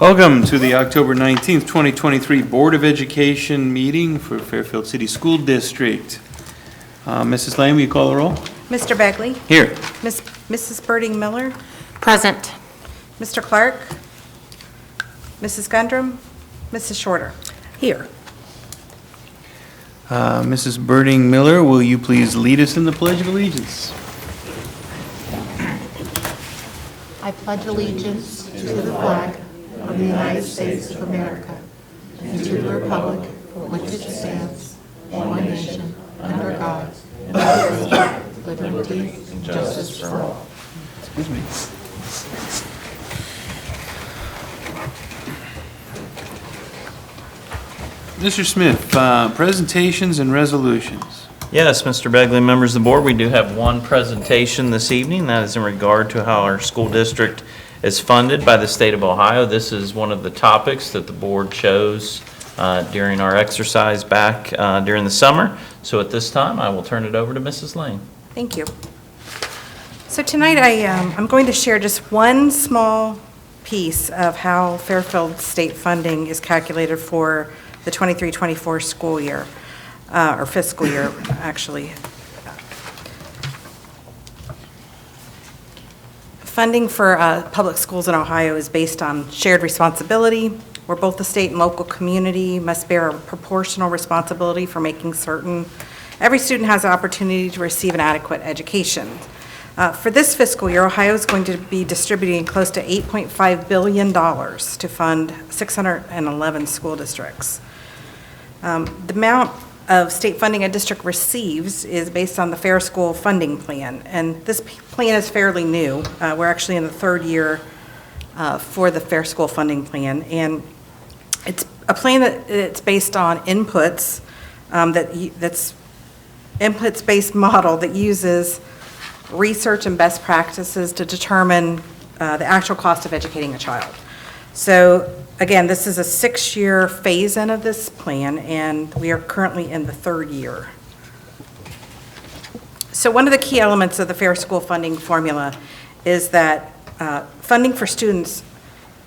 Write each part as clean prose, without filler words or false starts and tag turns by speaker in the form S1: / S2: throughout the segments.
S1: Welcome to the October 19th, 2023 Board of Education meeting for Fairfield City School District. Mrs. Lane, will you call the roll?
S2: Mr. Begley?
S1: Here.
S2: Mrs. Birding Miller?
S3: Present.
S2: Mr. Clark? Mrs. Gundrum? Mrs. Shorter?
S3: Here.
S1: Mrs. Birding Miller, will you please lead us in the Pledge of Allegiance?
S4: I pledge allegiance to the flag of the United States of America and to the republic for which it stands, one nation, under God, indivisible, with liberty and justice for all.
S1: Excuse me. Mr. Smith, presentations and resolutions.
S5: Yes, Mr. Begley, members of the board, we do have one presentation this evening. That is in regard to how our school district is funded by the state of Ohio. This is one of the topics that the board chose during our exercise back during the summer. So at this time, I will turn it over to Mrs. Lane.
S2: Thank you. So tonight I'm going to share just one small piece of how Fairfield state funding is calculated for the 23-24 school year, or fiscal year, actually. Funding for public schools in Ohio is based on shared responsibility, where both the state and local community must bear a proportional responsibility for making certain every student has the opportunity to receive an adequate education. For this fiscal year, Ohio is going to be distributing close to $8.5 billion to fund 611 school districts. The amount of state funding a district receives is based on the Fair School Funding Plan, and this plan is fairly new. We're actually in the third year for the Fair School Funding Plan, and it's a plan that's based on inputs, that's inputs-based model that uses research and best practices to determine the actual cost of educating a child. So again, this is a 6-year phase-in of this plan, and we are currently in the third year. So one of the key elements of the Fair School Funding formula is that funding for students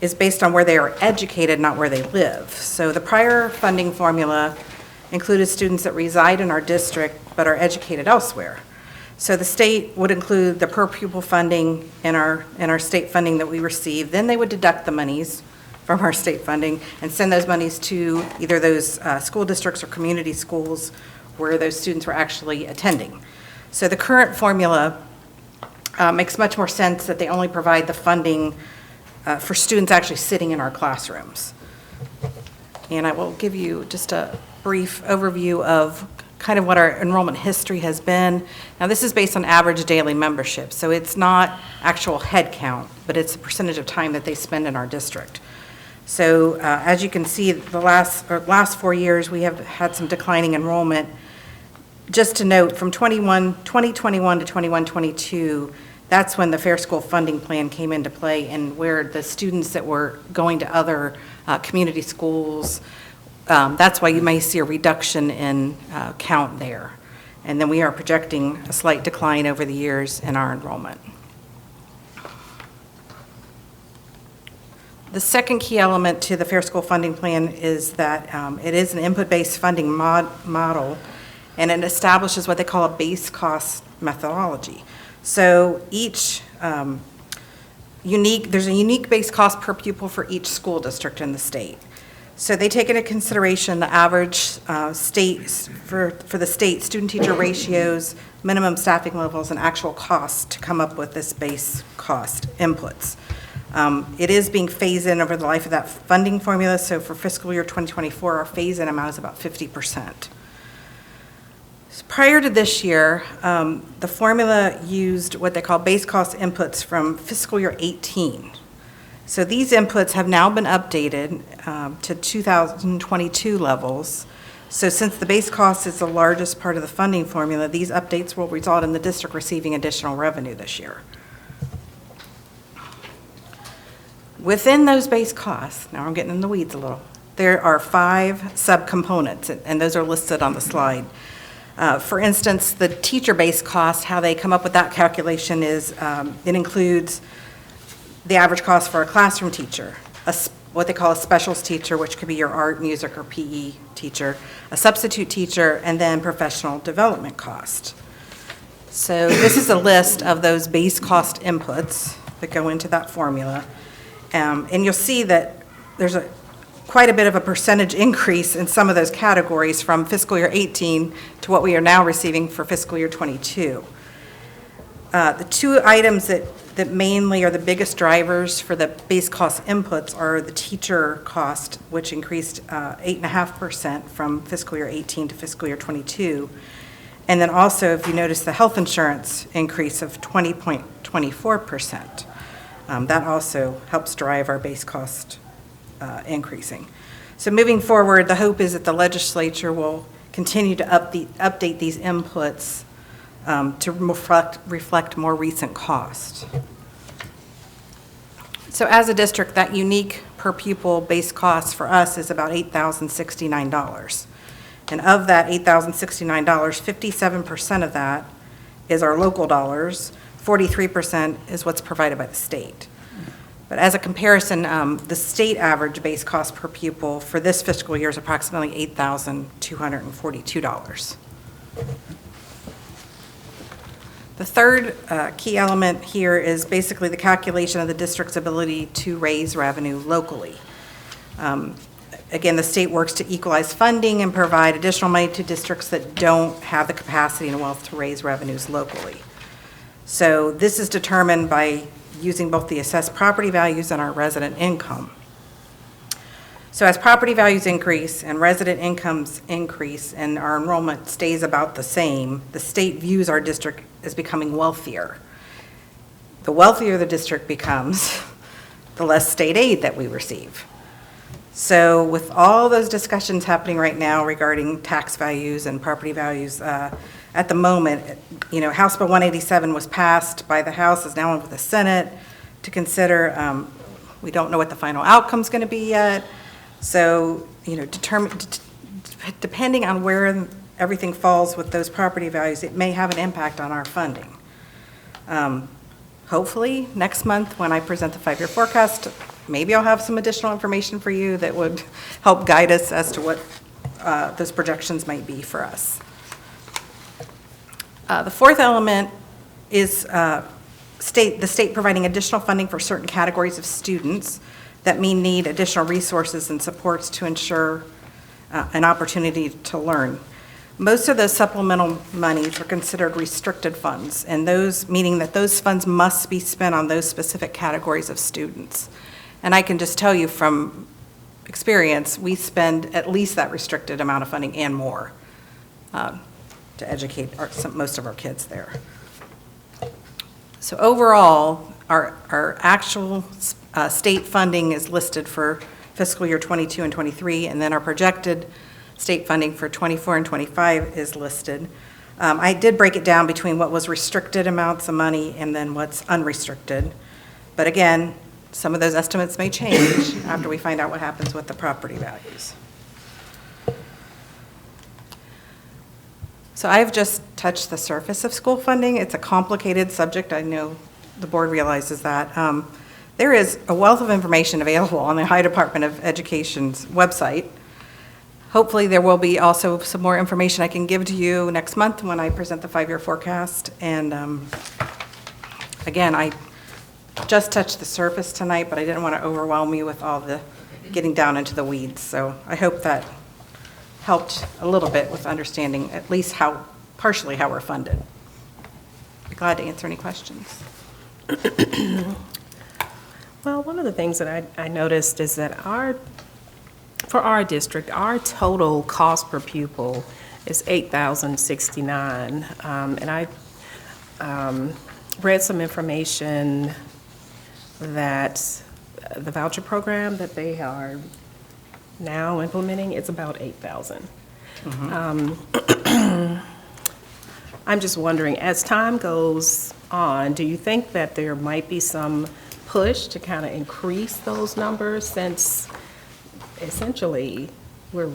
S2: is based on where they are educated, not where they live. So the prior funding formula included students that reside in our district but are educated elsewhere. So the state would include the per pupil funding in our state funding that we receive. Then they would deduct the monies from our state funding and send those monies to either those school districts or community schools where those students were actually attending. So the current formula makes much more sense that they only provide the funding for students actually sitting in our classrooms. And I will give you just a brief overview of kind of what our enrollment history has been. Now, this is based on average daily membership, so it's not actual head count, but it's the percentage of time that they spend in our district. So as you can see, the last 4 years, we have had some declining enrollment. Just to note, from 2021 to 21-22, that's when the Fair School Funding Plan came into play, and where the students that were going to other community schools, that's why you may see a reduction in count there. And then we are projecting a slight decline over the years in our enrollment. The second key element to the Fair School Funding Plan is that it is an input-based funding model, and it establishes what they call a base cost methodology. So each there's a unique base cost per pupil for each school district in the state. So they take into consideration the average for the state student-teacher ratios, minimum staffing levels, and actual costs to come up with this base cost inputs. It is being phased in over the life of that funding formula, so for fiscal year 2024, our phase-in amount is about 50%. Prior to this year, the formula used what they call base cost inputs from fiscal year 18. So these inputs have now been updated to 2022 levels. So since the base cost is the largest part of the funding formula, these updates will result in the district receiving additional revenue this year. Within those base costs, now I'm getting in the weeds a little, there are 5 subcomponents, and those are listed on the slide. For instance, the teacher-based cost, how they come up with that calculation is, it includes the average cost for a classroom teacher, what they call a specials teacher, which could be your art, music, or PE teacher, a substitute teacher, and then professional development cost. So this is a list of those base cost inputs that go into that formula. And you'll see that there's quite a bit of a percentage increase in some of those categories from fiscal year 18 to what we are now receiving for fiscal year 22. The two items that mainly are the biggest drivers for the base cost inputs are the teacher cost, which increased 8.5% from fiscal year 18 to fiscal year 22. And then also, if you notice, the health insurance increase of 20.24%. That also helps drive our base cost increasing. So moving forward, the hope is that the legislature will continue to update these inputs to reflect more recent cost. So as a district, that unique per pupil base cost for us is about $8,069. And of that $8,069, 57% of that is our local dollars, 43% is what's provided by the state. But as a comparison, the state average base cost per pupil for this fiscal year is approximately $8,242. The third key element here is basically the calculation of the district's ability to raise revenue locally. Again, the state works to equalize funding and provide additional money to districts that don't have the capacity and wealth to raise revenues locally. So this is determined by using both the assessed property values and our resident income. So as property values increase and resident incomes increase and our enrollment stays about the same, the state views our district as becoming wealthier. The wealthier the district becomes, the less state aid that we receive. So with all those discussions happening right now regarding tax values and property values, at the moment, House Bill 187 was passed by the House, is now in with the Senate to consider. We don't know what the final outcome's going to be yet. So, depending on where everything falls with those property values, it may have an impact on our funding. Hopefully, next month when I present the 5-year forecast, maybe I'll have some additional information for you that would help guide us as to what those projections might be for us. The fourth element is the state providing additional funding for certain categories of students that may need additional resources and supports to ensure an opportunity to learn. Most of those supplemental monies are considered restricted funds, and those meaning that those funds must be spent on those specific categories of students. And I can just tell you from experience, we spend at least that restricted amount of funding and more to educate most of our kids there. So overall, our actual state funding is listed for fiscal year 22 and 23, and then our projected state funding for 24 and 25 is listed. I did break it down between what was restricted amounts of money and then what's unrestricted. But again, some of those estimates may change after we find out what happens with the property values. So I've just touched the surface of school funding. It's a complicated subject. I know the board realizes that. There is a wealth of information available on the Ohio Department of Education's website. Hopefully there will be also some more information I can give to you next month when I present the 5-year forecast. And again, I just touched the surface tonight, but I didn't want to overwhelm you with all the getting down into the weeds. So I hope that helped a little bit with understanding at least partially how we're funded. Be glad to answer any questions.
S3: Well, one of the things that I noticed is that for our district, our total cost per pupil is $8,069. And I read some information that the voucher program that they are now implementing, it's about $8,000. I'm just wondering, as time goes on, do you think that there might be some push to kind of increase those numbers, since essentially we're,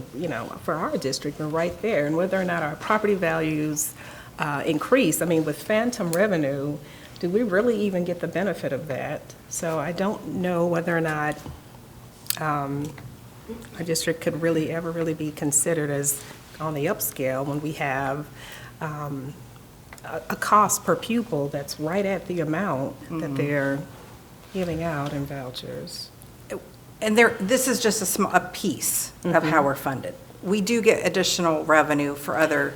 S3: for our district, we're right there, and whether or not our property values increase, I mean, with phantom revenue, do we really even get the benefit of that? So I don't know whether or not our district could ever really be considered as on the upscale when we have a cost per pupil that's right at the amount that they're giving out in vouchers.
S2: And this is just a piece of how we're funded. We do get additional revenue for other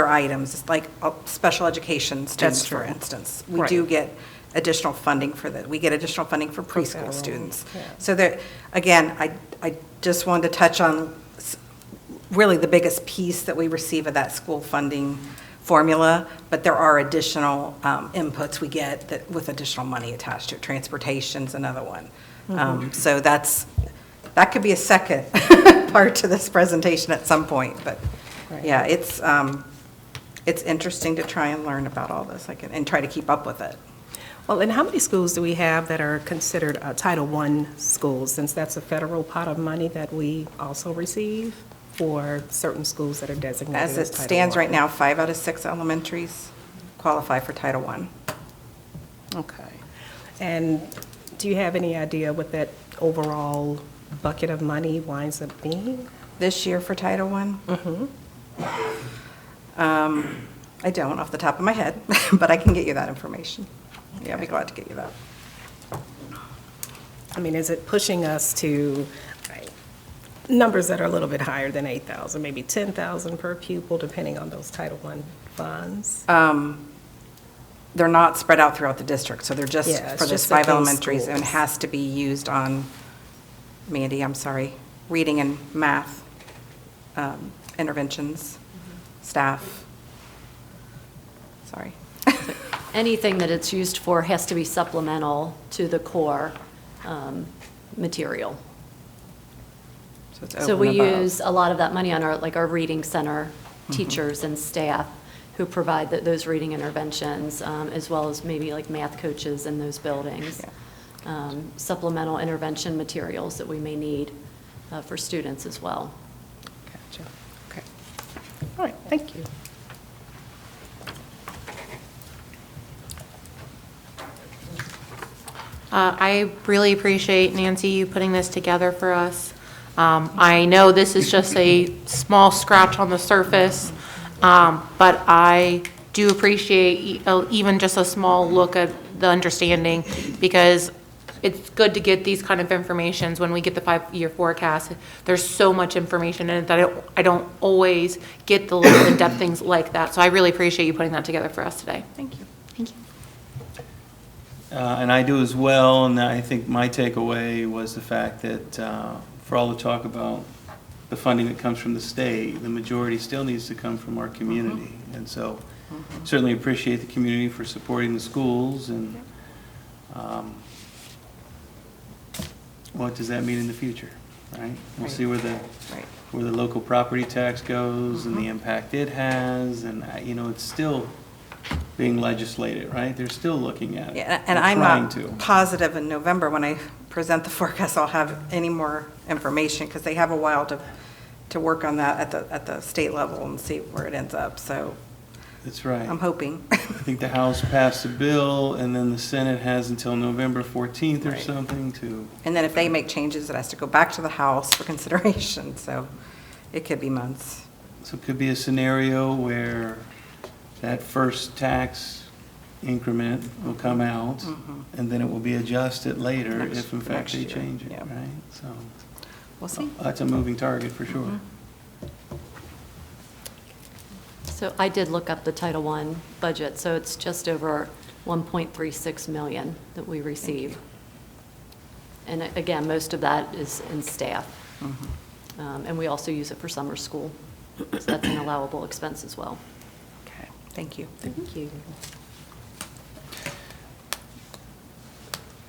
S2: items, like special education students,
S3: That's true.
S2: for instance. We
S3: Right.
S2: do get additional funding for that. We get additional funding for preschool
S3: federal,
S2: students.
S3: yeah.
S2: So that, again, I just wanted to touch on really the biggest piece that we receive of that school funding formula, but there are additional inputs we get that with additional money attached to it. Transportation's another one. So that could be a second part to this presentation at some point, but
S3: Right.
S2: yeah, it's interesting to try and learn about all this and try to keep up with it.
S3: Well, and how many schools do we have that are considered Title I schools, since that's a federal pot of money that we also receive for certain schools that are designated
S2: As
S3: as
S2: it
S3: Title
S2: stands
S3: I?
S2: right now, 5 out of 6 elementaries qualify for Title I.
S3: Okay. And do you have any idea what that overall bucket of money winds up being?
S2: This year for Title I? I don't off the top of my head, but I can get you that information. Yeah, I'd be glad to get you that.
S3: I mean, is it pushing us to numbers that are a little bit higher than 8,000, maybe 10,000 per pupil, depending on those Title I funds?
S2: They're not spread out throughout the district, so they're just
S3: Yeah, it's
S2: for the
S3: just
S2: 5
S3: at those
S2: elementaries, and
S3: schools.
S2: has to be used on, Mandy, I'm sorry, reading and math interventions, staff. Sorry.
S6: Anything that it's used for has to be supplemental to the core material.
S2: it's
S6: So
S2: over
S6: we
S2: and above.
S6: use a lot of that money on our reading center teachers and staff who provide those reading interventions, as well as maybe like math coaches in those buildings. Supplemental intervention materials that we may need for students as well.
S3: Gotcha. Okay. All right, thank you.
S7: I really appreciate, Nancy, you putting this together for us. I know this is just a small scratch on the surface, but I do appreciate even just a small look at the understanding, because it's good to get these kind of informations when we get the 5-year forecast. There's so much information in it that I don't always get the little in-depth things like that. So I really appreciate you putting that together for us today.
S2: Thank you.
S7: Thank you.
S1: And I do as well, and I think my takeaway was the fact that for all the talk about the funding that comes from the state, the majority still needs to come from our community. And so certainly appreciate the community for supporting the schools, and what does that mean in the future, right? We'll see where
S2: Right.
S1: the local property tax goes and the impact it has, and it's still being legislated, right? They're still looking at it.
S2: Yeah, and
S1: They're
S2: I'm
S1: trying
S2: not
S1: to.
S2: positive in November when I present the forecast I'll have any more information, because they have a while to work on that at the state level and see where it ends up, so
S1: That's right.
S2: I'm hoping.
S1: I think the House passed a bill, and then the Senate has until November 14th or
S2: Right.
S1: something to,
S2: And then if they make changes, it has to go back to the House for consideration, so it could be months.
S1: so it could be a scenario where that first tax increment will come out, and then it will be adjusted later
S2: Next-
S1: if in fact
S2: next
S1: they
S2: year,
S1: change it,
S2: yeah.
S1: right? So
S2: We'll see.
S1: that's a moving target for sure.
S6: So I did look up the Title I budget, so it's just over 1.36 million that we receive. And again, most of that is in staff. And we also use it for summer school. So that's an allowable expense as well.
S2: Okay, thank you.
S3: Thank you.